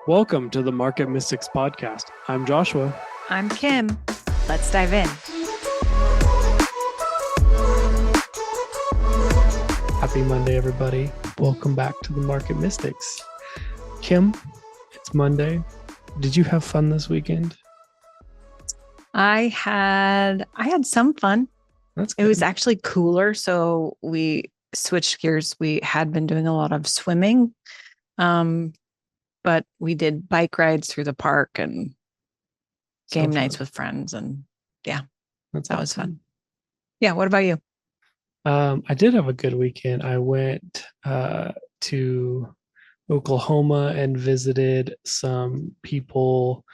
Welcome to the Market Mystics podcast. I'm Joshua. I'm Kim. Let's dive in. Happy Monday, everybody. Welcome back to the Market Mystics. Kim, it's Monday. Did you have fun this weekend? I had some fun. That's good. It was actually cooler, so we switched gears. We had been doing a lot of swimming, but we did bike rides through the park and game nights with friends, and that was fun. Yeah, what about you? I did have a good weekend. I went to Oklahoma and visited some people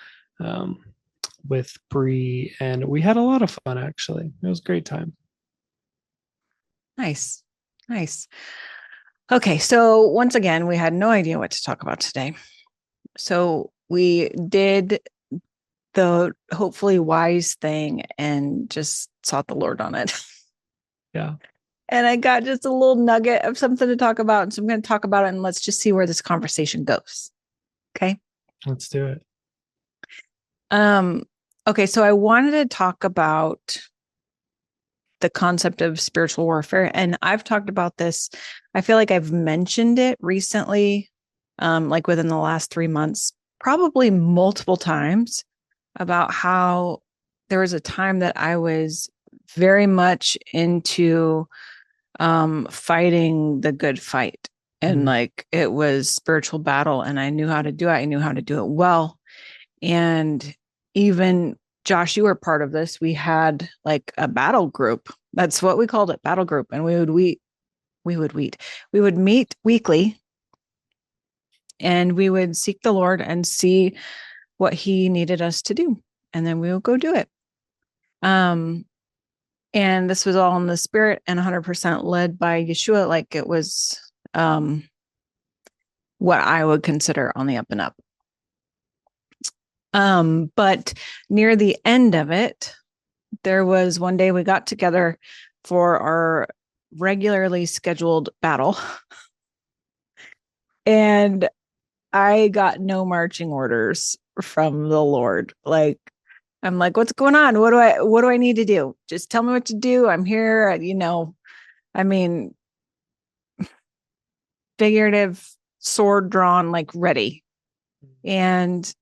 with Bree, and we had a lot of fun, actually. It was a great time. Nice. Okay, so once again, we had no idea what to talk about today. So we did the hopefully wise thing and just sought the Lord on it. Yeah. And I got just a little nugget of something to talk about. And so I'm going to talk about it, and let's just see where this conversation goes. Okay. Let's do it. Okay. So I wanted to talk about the concept of spiritual warfare. And I've talked about this. I feel like I've mentioned it recently, like within the last 3 months, probably multiple times, about how there was a time that I was very much into fighting the good fight. And like it was spiritual battle, and I knew how to do it. I knew how to do it well. And even Josh, you were part of this. We had like a battle group. That's what we called it, battle group. And we would meet weekly, and we would seek the Lord and see what he needed us to do. And then we would go do it. And this was all in the spirit and 100% led by Yeshua. Like it was what I would consider on the up and up. But near the end of it, there was one day we got together for our regularly scheduled battle. And I got no marching orders from the Lord. Like, I'm like, what's going on? What do I need to do? Just tell me what to do. I'm here. I mean, figurative sword drawn, like ready. And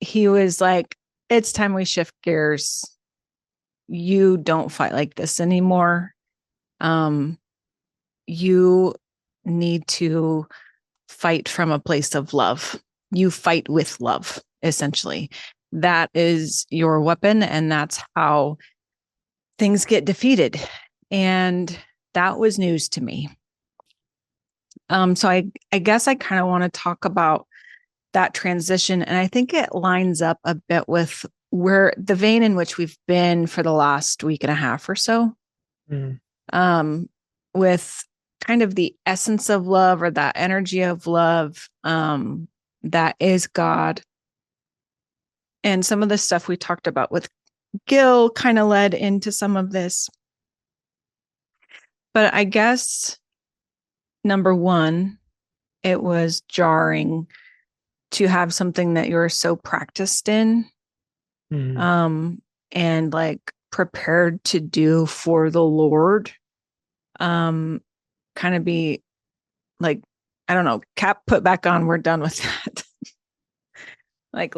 he was like, it's time we shift gears. You don't fight like this anymore. You need to fight from a place of love. You fight with love, essentially. That is your weapon, and that's how things get defeated. And that was news to me. So I guess I kind of want to talk about that transition. And I think it lines up a bit with where the vein in which we've been for the last week and a half or so, with kind of the essence of love, or that energy of love, that is God. And some of the stuff we talked about with Gil kind of led into some of this. But I guess, number one, it was jarring to have something that you're so practiced in, and like prepared to do for the Lord, kind of be like, I don't know, cap put back on. We're done with that. Like,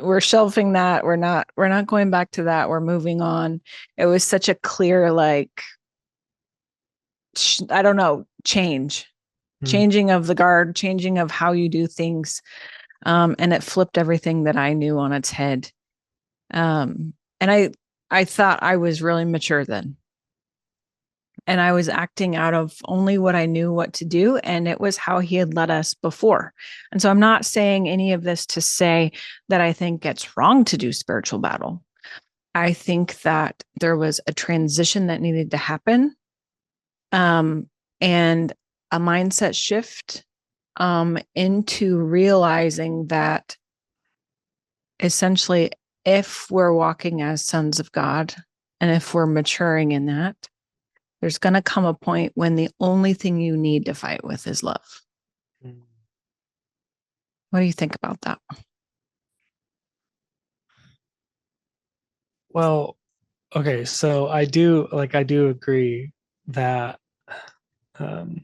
we're shelving that. We're not going back to that. We're moving on. It was such a clear, like, I don't know, changing of the guard, changing of how you do things. And it flipped everything that I knew on its head. And I thought I was really mature then. And I was acting out of only what I knew what to do. And it was how he had led us before. And so I'm not saying any of this to say that I think it's wrong to do spiritual battle. I think that there was a transition that needed to happen, and a mindset shift into realizing that essentially, if we're walking as sons of God, and if we're maturing in that, there's going to come a point when the only thing you need to fight with is love. What do you think about that? Well, okay, so I do agree that um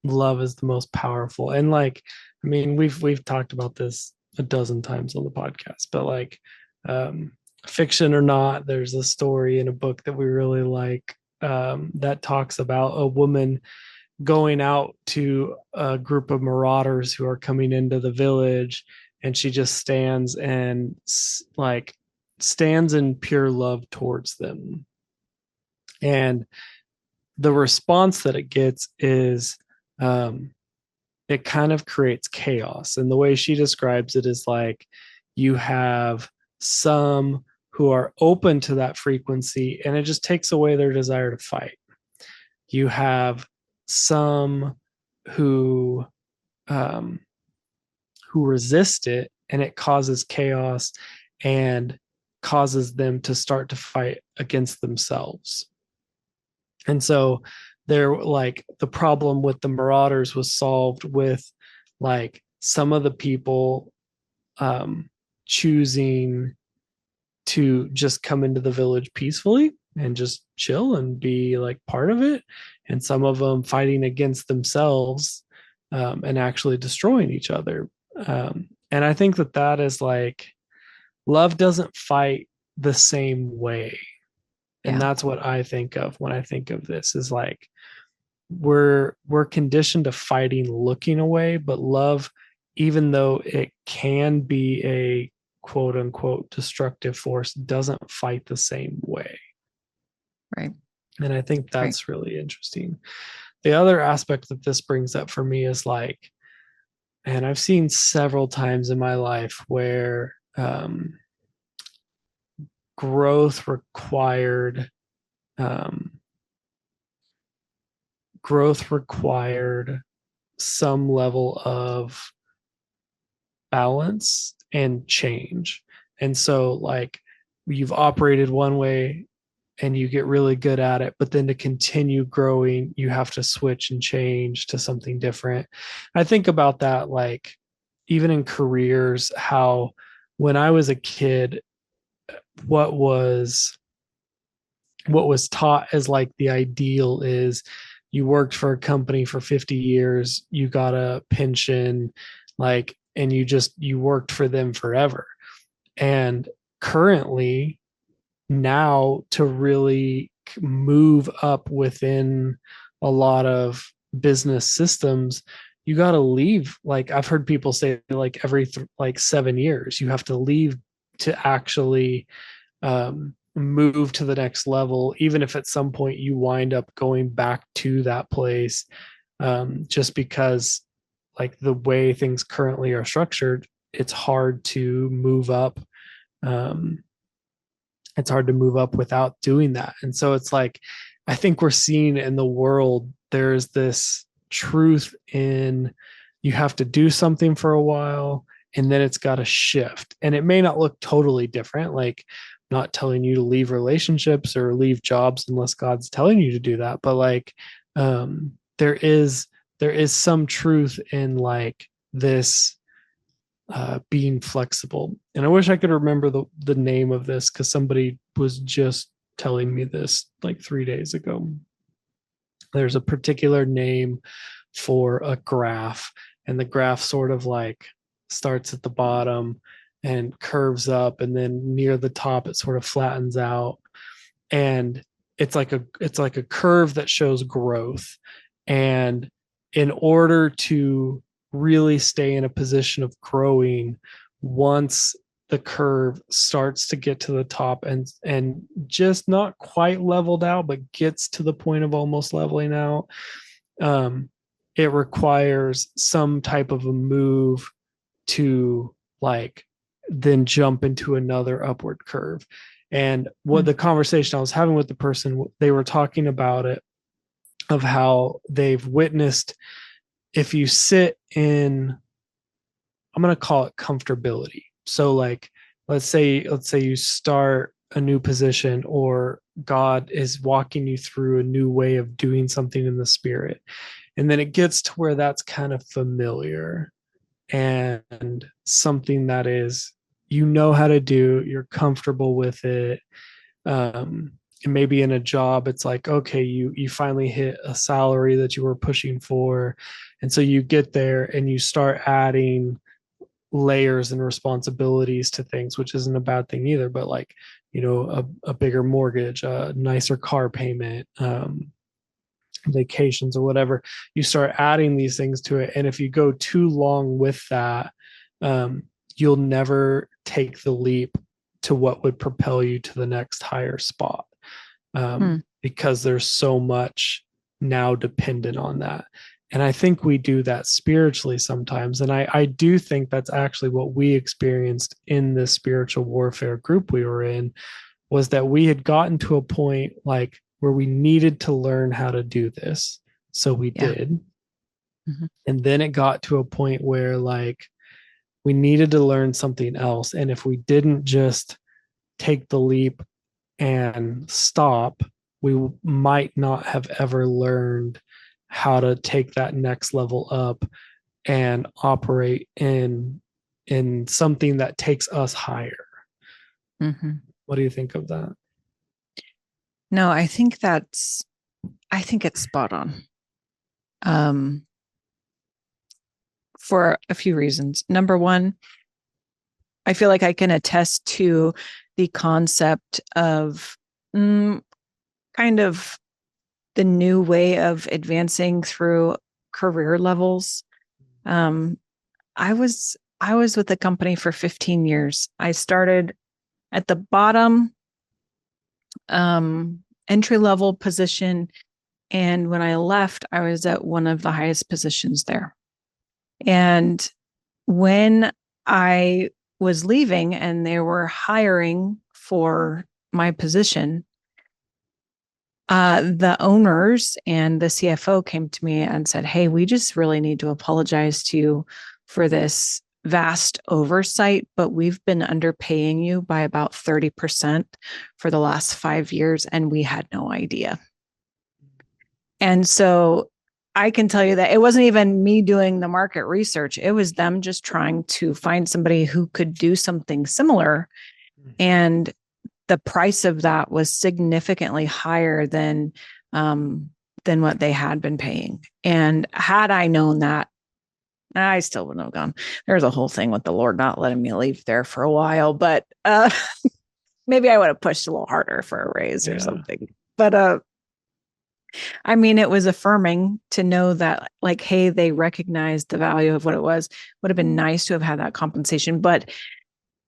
love is the most powerful. And like, I mean, we've talked about this a dozen times on the podcast, but like, um fiction or not, there's a story in a book that we really like, that talks about a woman going out to a group of marauders who are coming into the village, and she just stands and like stands in pure love towards them. And the response that it gets is, um, it kind of creates chaos. And the way she describes it is like, you have some who are open to that frequency, and it just takes away their desire to fight. You have some who um, who resist it, and it causes chaos and causes them to start to fight against themselves. And so they're like, the problem with the marauders was solved with like some of the people um, choosing to just come into the village peacefully and just chill and be like part of it, and some of them fighting against themselves, and actually destroying each other. And I think that that is like, love doesn't fight the same way. And Yeah. that's what I think of when I think of this, is like, we're conditioned to fighting looking away, but love, even though it can be a quote unquote destructive force, doesn't fight the same way. Right. And I think Right. that's really interesting. The other aspect that this brings up for me is like, and I've seen several times in my life where growth required um, growth required some level of balance and change. And so, like, you've operated one way and you get really good at it, but then to continue growing, you have to switch and change to something different. I think about that, like, even in careers, how when I was a kid, what was what was taught as like the ideal is, you worked for a company for 50 years, you got a pension, like, and you worked for them forever. And currently, now, to really move up within a lot of business systems, you got to leave. Like, I've heard people say like every like 7 years you have to leave to actually move to the next level, even if at some point you wind up going back to that place, just because like the way things currently are structured, it's hard to move up. Um, it's hard to move up without doing that. And so it's like, I think we're seeing in the world, there's this truth in, you have to do something for a while and then it's got to shift. And it may not look totally different. Like, I'm not telling you to leave relationships or leave jobs unless God's telling you to do that. But like, there is some truth in like this, being flexible. And I wish I could remember the name of this, because somebody was just telling me this like 3 days ago. There's a particular name for a graph, and the graph sort of like starts at the bottom and curves up, and then near the top it sort of flattens out. And it's like a curve that shows growth. And in order to really stay in a position of growing, once the curve starts to get to the top and just not quite leveled out, but gets to the point of almost leveling out, um, it requires some type of a move to like then jump into another upward curve. And what Mm. the conversation I was having with the person, they were talking about it, of how they've witnessed, if you sit in, I'm going to call it comfortability. So like, let's say you start a new position, or God is walking you through a new way of doing something in the spirit. And then it gets to where that's kind of familiar. and something that is, you know how to do, you're comfortable with it. And maybe in a job, it's like, okay, you finally hit a salary that you were pushing for. And so you get there and you start adding layers and responsibilities to things, which isn't a bad thing either. But like, a bigger mortgage, a nicer car payment, vacations or whatever, you start adding these things to it. And if you go too long with that, um, you'll never take the leap to what would propel you to the next higher spot, Hmm. because there's so much now dependent on that. And I think we do that spiritually sometimes. And I do think that's actually what we experienced in this spiritual warfare group we were in, was that we had gotten to a point like where we needed to learn how to do this. So we Yeah. did. Mhm. And then it got to a point where like we needed to learn something else. And if we didn't just take the leap and stop, we might not have ever learned how to take that next level up and operate in something that takes us higher. Mhm. What do you think of that? No, I think it's spot on. Um, for a few reasons. Number one, I feel like I can attest to the concept of kind of the new way of advancing through career levels. Um, I was with the company for 15 years. I started at the bottom entry level position, and when I left, I was at one of the highest positions there. And when I was leaving and they were hiring for my position, the owners and the CFO came to me and said, "Hey, we just really need to apologize to you for this vast oversight, but we've been underpaying you by about 30% for the last 5 years, and we had no idea." And so I can tell you that it wasn't even me doing the market research. It was them just trying to find somebody who could do something similar. And the price of that was significantly higher than what they had been paying. And had I known that, I still wouldn't have gone. There's a whole thing with the Lord not letting me leave there for a while, but maybe I would have pushed a little harder for a raise or Yeah. something. But I mean, it was affirming to know that, like, hey, they recognized the value of what it was. Would have been nice to have had that compensation. But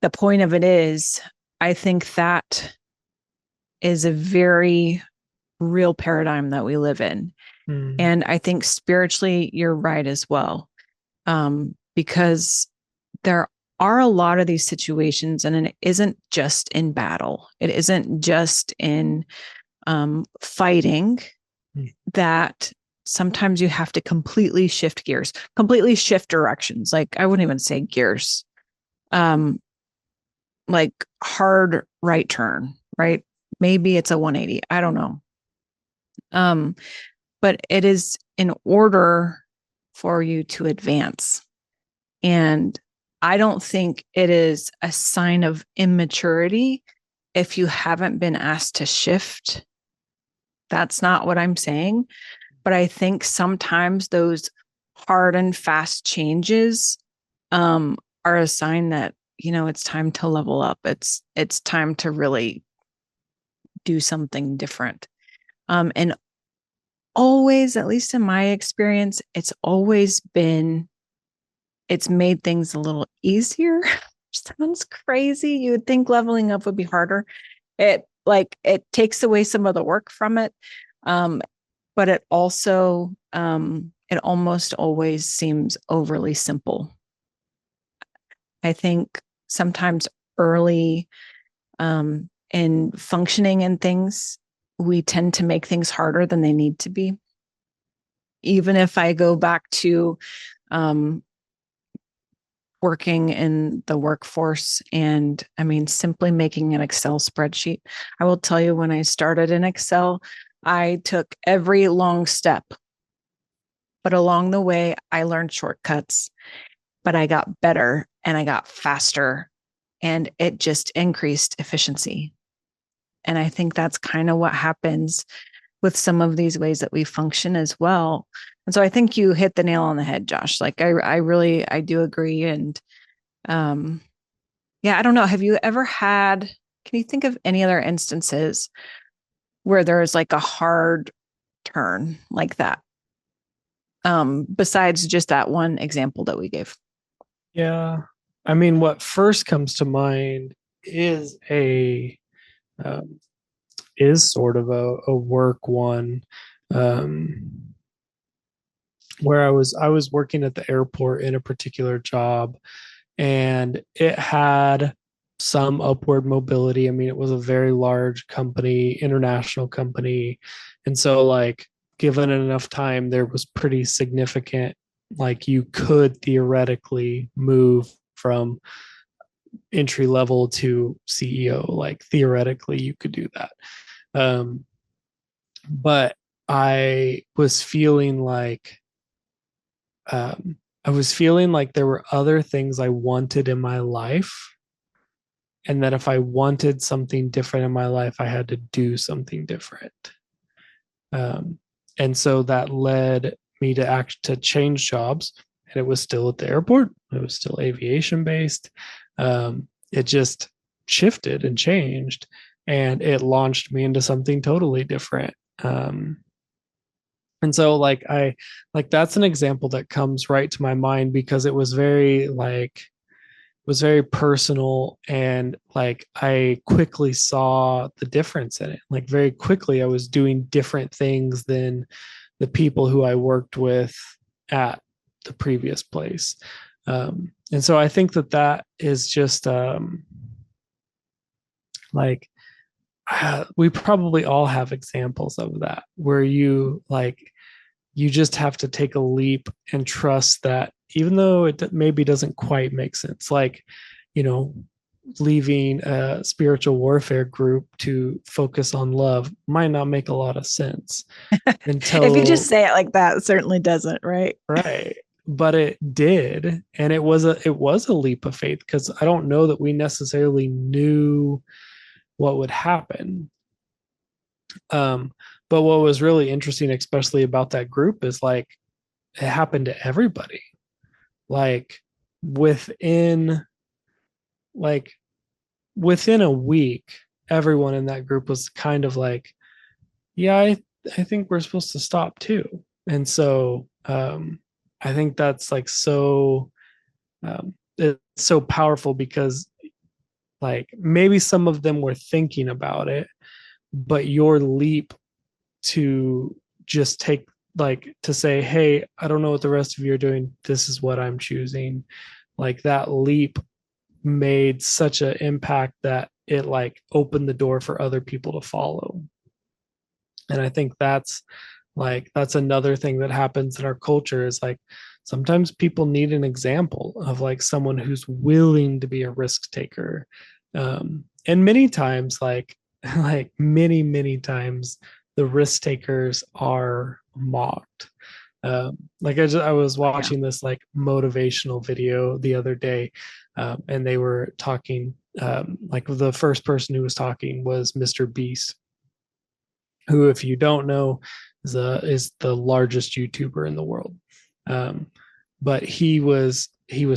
the point of it is, I think that is a very real paradigm that we live in. Mm. And I think spiritually, you're right as well. Because there are a lot of these situations, and it isn't just in battle, it isn't just in fighting, Mm. that sometimes you have to completely shift gears, completely shift directions. Like, I wouldn't even say gears, um, like hard right turn, right? Maybe it's a 180. I don't know. Um, but it is in order for you to advance. And I don't think it is a sign of immaturity if you haven't been asked to shift. That's not what I'm saying. But I think sometimes those hard and fast changes are a sign that, it's time to level up. It's time to really do something different. And always, at least in my experience, it's made things a little easier. Sounds crazy. You would think leveling up would be harder. It takes away some of the work from it. But it also, it almost always seems overly simple. I think sometimes early in functioning in things, we tend to make things harder than they need to be. Even if I go back to um, working in the workforce, and I mean, simply making an Excel spreadsheet. I will tell you, when I started in Excel, I took every long step, but along the way, I learned shortcuts. but I got better and I got faster, and it just increased efficiency. And I think that's kind of what happens with some of these ways that we function as well. And so I think you hit the nail on the head, Josh. Like I do agree. And um, yeah, I don't know. Have you ever had, can you think of any other instances where there's like a hard turn like that? Besides just that one example that we gave. Yeah. I mean, what first comes to mind is a um, is sort of a work one, um, where I was working at the airport in a particular job, and it had some upward mobility. I mean, it was a very large company, international company, and so like given enough time, there was pretty significant, like you could theoretically move from entry level to CEO. Like theoretically, you could do that. Um, but I was feeling like I was feeling like there were other things I wanted in my life, and that if I wanted something different in my life, I had to do something different. Um, and so that led me to change jobs, and it was still at the airport. It was still aviation based. It just shifted and changed, and it launched me into something totally different. And so like that's an example that comes right to my mind because it was very personal, and like I quickly saw the difference in it. Like very quickly I was doing different things than the people who I worked with at the previous place. And so I think that is just like we probably all have examples of that where you just have to take a leap and trust that even though it maybe doesn't quite make sense, like, you know, leaving a spiritual warfare group to focus on love might not make a lot of sense If you just until, say it like that, it certainly doesn't, right? right. But it did. And it was a leap of faith because I don't know that we necessarily knew what would happen. Um, but what was really interesting, especially about that group, is like it happened to everybody. Like within like within a week, everyone in that group was kind of like, yeah, I think we're supposed to stop too. And so I think that's like it's so powerful because like maybe some of them were thinking about it, but your leap to just take, like to say, hey, I don't know what the rest of you are doing, this is what I'm choosing, like that leap made such an impact that it like opened the door for other people to follow. And I think that's another thing that happens in our culture is like sometimes people need an example of like someone who's willing to be a risk taker. And many times like many times the risk takers are mocked. I was Yeah. watching this like motivational video the other day, and they were talking, like the first person who was talking was Mr. Beast, who, if you don't know, is the largest YouTuber in the world. Um, but he was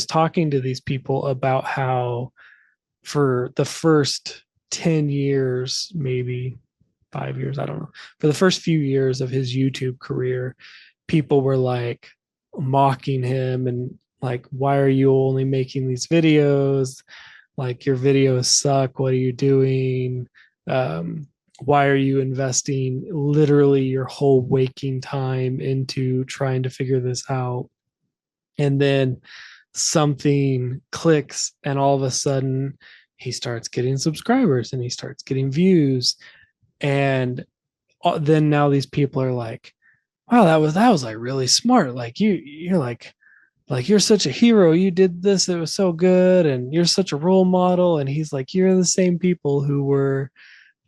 talking to these people about how for the first 10 years, maybe 5 years, I don't know, for the first few years of his YouTube career, people were like mocking him and like, why are you only making these videos? Like your videos suck. What are you doing? Um, why are you investing literally your whole waking time into trying to figure this out? And then something clicks, and all of a sudden he starts getting subscribers and he starts getting views. And then now these people are like, wow, that was like really smart. Like you're like you're such a hero, you did this, it was so good, and you're such a role model. And he's like, you're the same people who were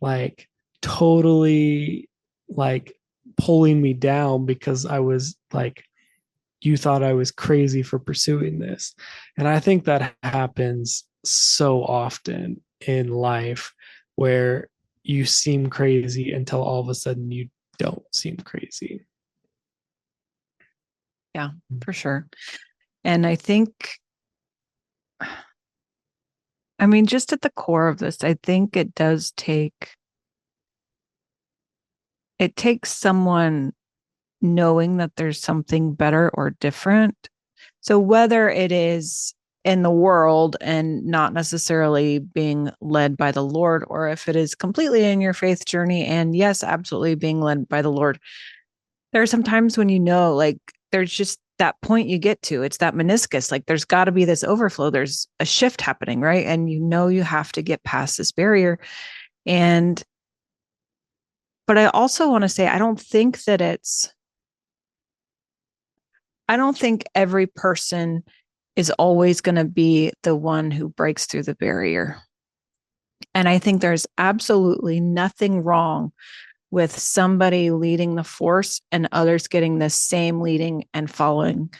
like totally like pulling me down because I was like you thought I was crazy for pursuing this. And I think that happens so often in life where you seem crazy until all of a sudden you don't seem crazy. Yeah, for sure. And I think, I mean, just at the core of this, I think it takes someone knowing that there's something better or different. So whether it is in the world and not necessarily being led by the Lord, or if it is completely in your faith journey and yes, absolutely being led by the Lord, there are some times when like there's just that point you get to. It's that meniscus. Like there's got to be this overflow. There's a shift happening, right? And you have to get past this barrier. And but I also want to say I don't think every person is always going to be the one who breaks through the barrier. And I think there's absolutely nothing wrong with somebody leading the force and others getting the same leading and following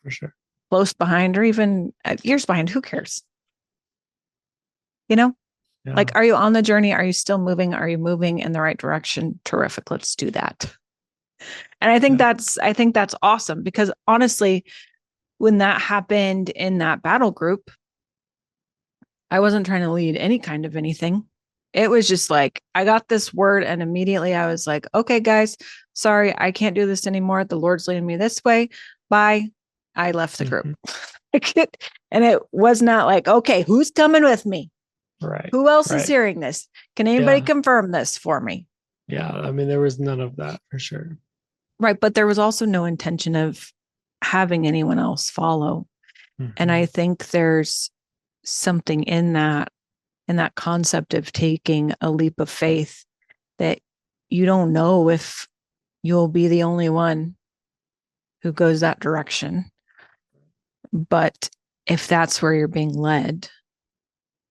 For sure. close behind or even years behind. Who cares? You know, Yeah. like, are you on the journey? Are you still moving? Are you moving in the right direction? Terrific. Let's do that. And Yeah. I think that's awesome because honestly, when that happened in that battle group, I wasn't trying to lead any kind of anything. It was just like, I got this word and immediately I was like, okay, guys, sorry, I can't do this anymore. The Lord's leading me this way. Bye. I left the group. Mhm. And it was not like, okay, who's coming with me? Right. Who else is Right. hearing this? Can anybody Yeah. confirm this for me? Yeah. I mean, there was none of that for sure. Right. But there was also no intention of having anyone else follow. And I Mhm. think there's something in that concept of taking a leap of faith that you don't know if you'll be the only one who goes that direction. But if that's where you're being led,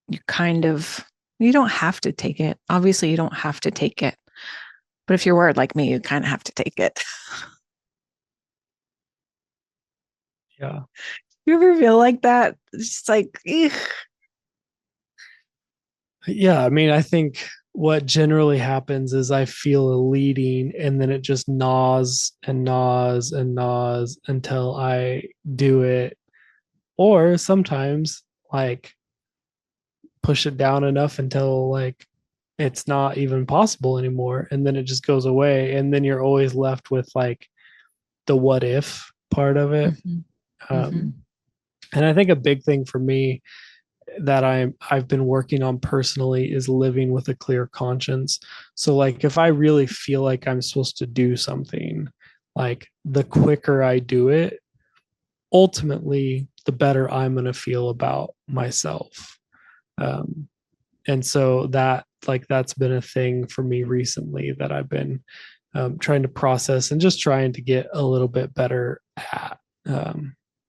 you you don't have to take it. Obviously, you don't have to take it. But if you're wired like me, you kind of have to take it. Yeah. You ever feel like that? It's just like, Yeah. I mean, I think what generally happens is I feel a leading and then it just gnaws and gnaws and gnaws until I do it. Or sometimes like push it down enough until like it's not even possible anymore. And then it just goes away. And then you're always left with like the what if part of it. mm-hmm, mm-hmm, Um, and I think a big thing for me that I've been working on personally is living with a clear conscience. So like if I really feel like I'm supposed to do something, like the quicker I do it, ultimately the better I'm going to feel about myself. Um, and so that's been a thing for me recently that I've been trying to process and just trying to get a little bit better at,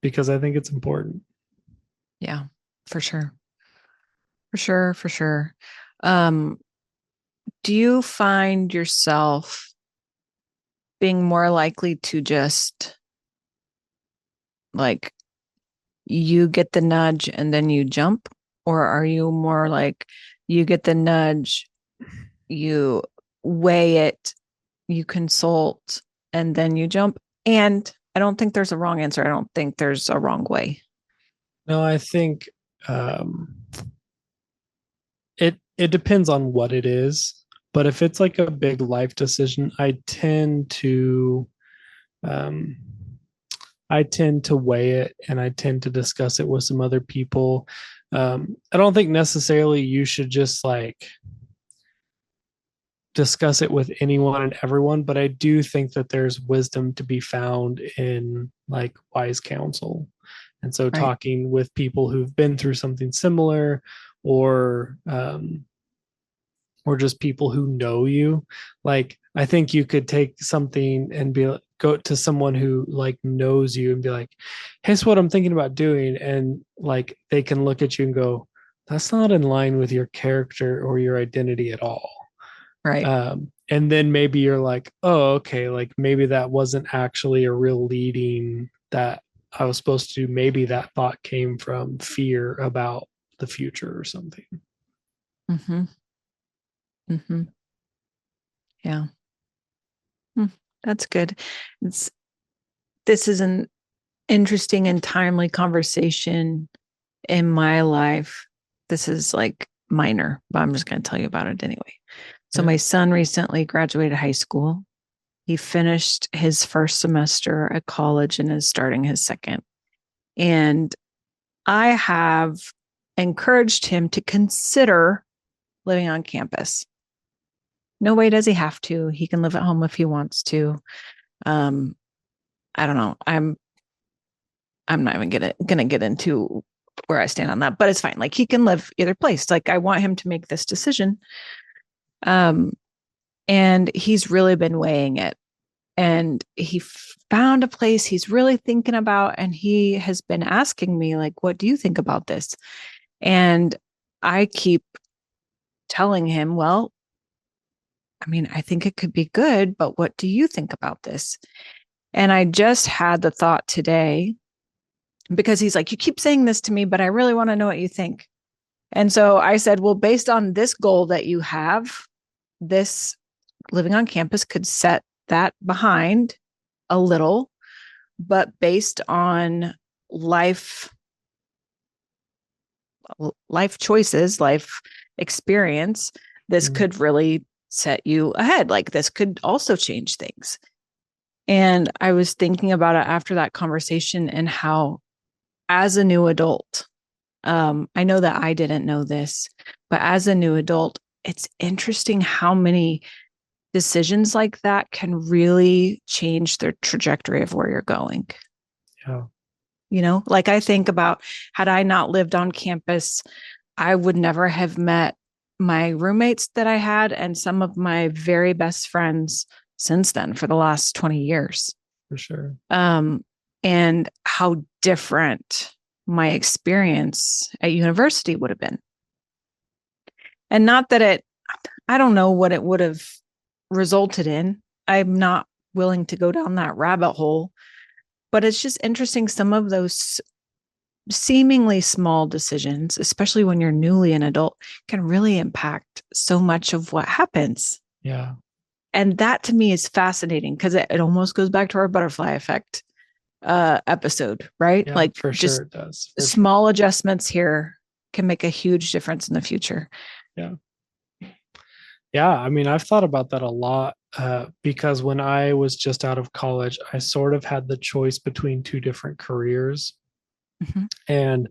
because I think it's important. yeah, for sure. For sure, for sure. Um, do you find yourself being more likely to just like you get the nudge and then you jump? Or are you more like you get the nudge, you weigh it, you consult, and then you jump? And I don't think there's a wrong answer. I don't think there's a wrong way. No, I think um, it depends on what it is, but if it's like a big life decision, um, I tend to weigh it and I tend to discuss it with some other people. I don't think necessarily you should just like discuss it with anyone and everyone, but I do think that there's wisdom to be found in like wise counsel. And so Right. talking with people who've been through something similar or or just people who know you. Like I think you could take something and go to someone who like knows you and be like, here's what I'm thinking about doing. And like they can look at you and go, that's not in line with your character or your identity at all. Right. And then maybe you're like, oh, okay, like maybe that wasn't actually a real leading that I was supposed to, maybe that thought came from fear about the future or something. Mm-hmm. Mm-hmm. Yeah. Hmm. That's good. It's this is an interesting and timely conversation in my life. This is like minor, but I'm just going to tell you about it anyway. So, Yeah. my son recently graduated high school. He finished his first semester at college and is starting his second. And I have encouraged him to consider living on campus. No way does he have to. He can live at home if he wants to. Um, I don't know. I'm not even gonna get into where I stand on that, but it's fine. Like he can live either place. Like I want him to make this decision. Um, and he's really been weighing it. And he found a place he's really thinking about, and he has been asking me, like, what do you think about this? And I keep telling him, well, I mean, I think it could be good, but what do you think about this? And I just had the thought today because he's like, you keep saying this to me, but I really want to know what you think. And so I said, well, based on this goal that you have, this living on campus could set that behind a little, but based on life choices, life experience, this Mm. could really set you ahead. Like this could also change things. And I was thinking about it after that conversation and how, as a new adult, I know that I didn't know this, but as a new adult, it's interesting how many decisions like that can really change the trajectory of where you're going. Yeah. You know, like I think about, had I not lived on campus, I would never have met my roommates that I had and some of my very best friends since then for the last 20 years. For sure. And how different my experience at university would have been. And not that I don't know what it would have resulted in. I'm not willing to go down that rabbit hole, but it's just interesting. Some of those seemingly small decisions, especially when you're newly an adult, can really impact so much of what happens. Yeah. And that to me is fascinating because it almost goes back to our butterfly effect episode, right? Yeah, Like for just sure it does. For small adjustments here can make a huge difference in the future. sure. Yeah. Yeah. I mean, I've thought about that a lot because when I was just out of college, I sort of had the choice between two different careers. Mhm. And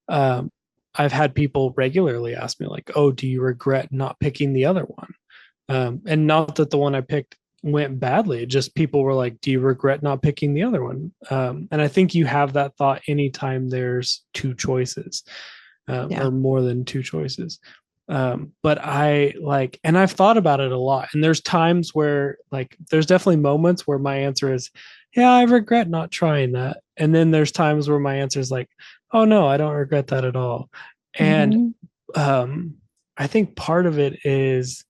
um, I've had people regularly ask me, like, oh, do you regret not picking the other one? And not that the one I picked went badly, just people were like, do you regret not picking the other one? And I think you have that thought anytime there's two choices Yeah. or more than two choices. But I like, and I've thought about it a lot. And there's times where, like, there's definitely moments where my answer is, yeah, I regret not trying that. And then there's times where my answer is like, oh no, I don't regret that at all. And Mhm. um, I think part of it is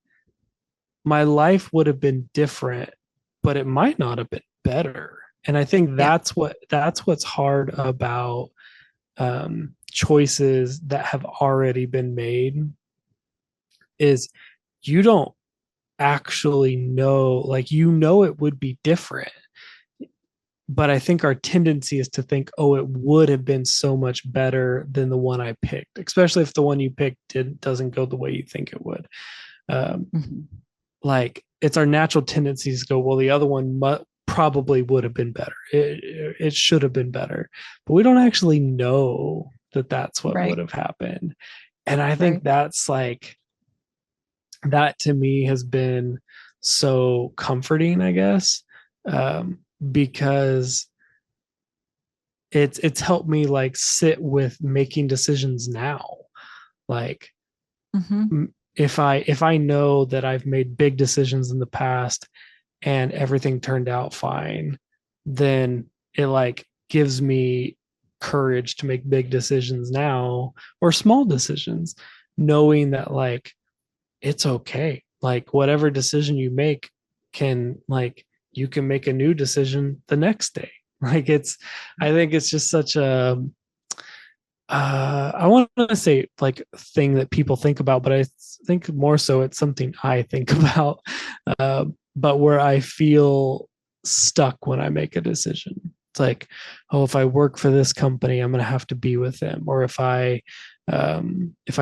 my life would have been different, but it might not have been better. And I think Yeah. that's what's hard about choices that have already been made is you don't actually know, like, you know, it would be different, but I think our tendency is to think, oh, it would have been so much better than the one I picked, especially if the one you picked doesn't go the way you think it would. um, Mhm. like, it's our natural tendencies to go, well, the other one probably would have been better. It should have been better, but we don't actually know that that's what would Right. have happened. And I think Right. that's like, that to me has been so comforting, I guess, um, because it's helped me like sit with making decisions now. Like, Mhm. if I know that I've made big decisions in the past and everything turned out fine, then it like gives me courage to make big decisions now or small decisions, knowing that like it's okay. Like whatever decision you make can like you can make a new decision the next day. Like I think it's just such a, I want to say like thing that people think about, but I think more so it's something I think about, but where I feel stuck when I make a decision. It's like, oh, if I work for this company, I'm going to have to be with them, or if I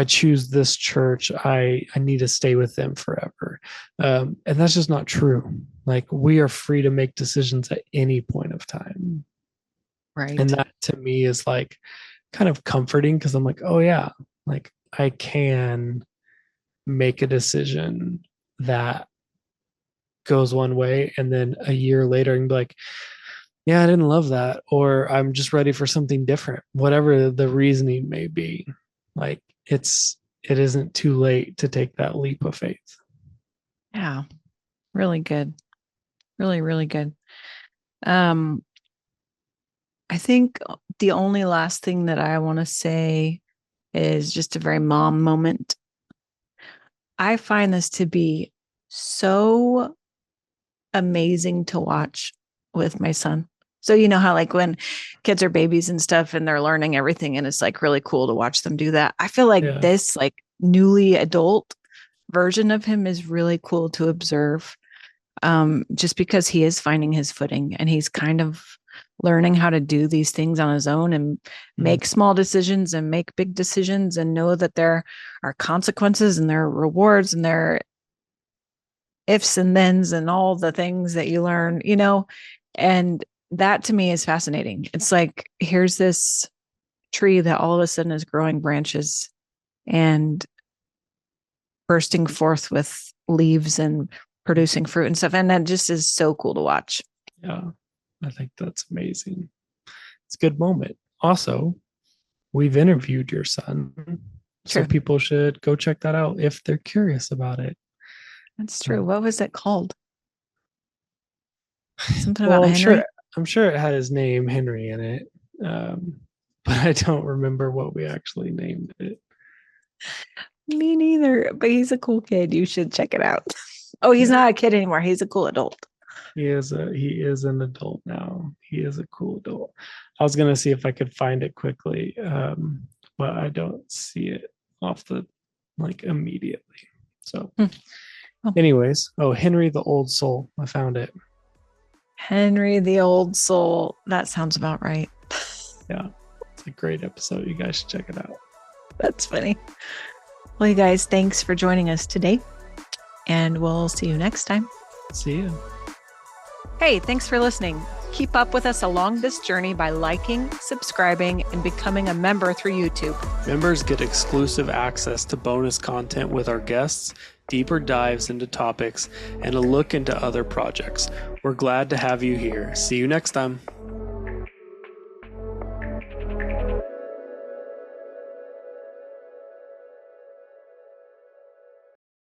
choose this church, I need to stay with them forever, and that's just not true. Like we are free to make decisions at any point of time, and Right. that to me is like kind of comforting because I'm like, oh yeah, like I can make a decision that goes one way, and then a year later, and be like, yeah, I didn't love that, or I'm just ready for something different, whatever the reasoning may be. Like it isn't too late to take that leap of faith. Yeah. Really good. Really, really good. Um, I think the only last thing that I want to say is just a very mom moment. I find this to be so amazing to watch with my son. So, you know how, like, when kids are babies and stuff and they're learning everything, and it's like really cool to watch them do that. I feel like Yeah. this, like, newly adult version of him is really cool to observe, just because he is finding his footing and he's kind of learning how to do these things on his own and Mm. make small decisions and make big decisions and know that there are consequences and there are rewards and there are ifs and thens and all the things that you learn, and that to me is fascinating. It's like, here's this tree that all of a sudden is growing branches and bursting forth with leaves and producing fruit and stuff. And that just is so cool to watch. Yeah. I think that's amazing. It's a good moment. Also, we've interviewed your son, so True. people should go check that out if they're curious about it. That's true. What was it called? Something Well, about Henry? I'm sure it had his name Henry in it, but I don't remember what we actually named it. Me neither, but he's a cool kid. You should check it out. Oh, he's Yeah, not a kid anymore. He's a cool adult. he is an adult now. He is a cool adult. I was gonna see if I could find it quickly, but I don't see it off the like immediately. So, Hmm. Oh. anyways, oh, Henry the Old Soul. I found it. Henry the Old Soul. That sounds about right. Yeah, it's a great episode. You guys should check it out. That's funny. Well, you guys, thanks for joining us today, and we'll see you next time. See you. Hey, thanks for listening. Keep up with us along this journey by liking, subscribing, and becoming a member through YouTube. Members get exclusive access to bonus content with our guests, deeper dives into topics, and a look into other projects. We're glad to have you here. See you next time.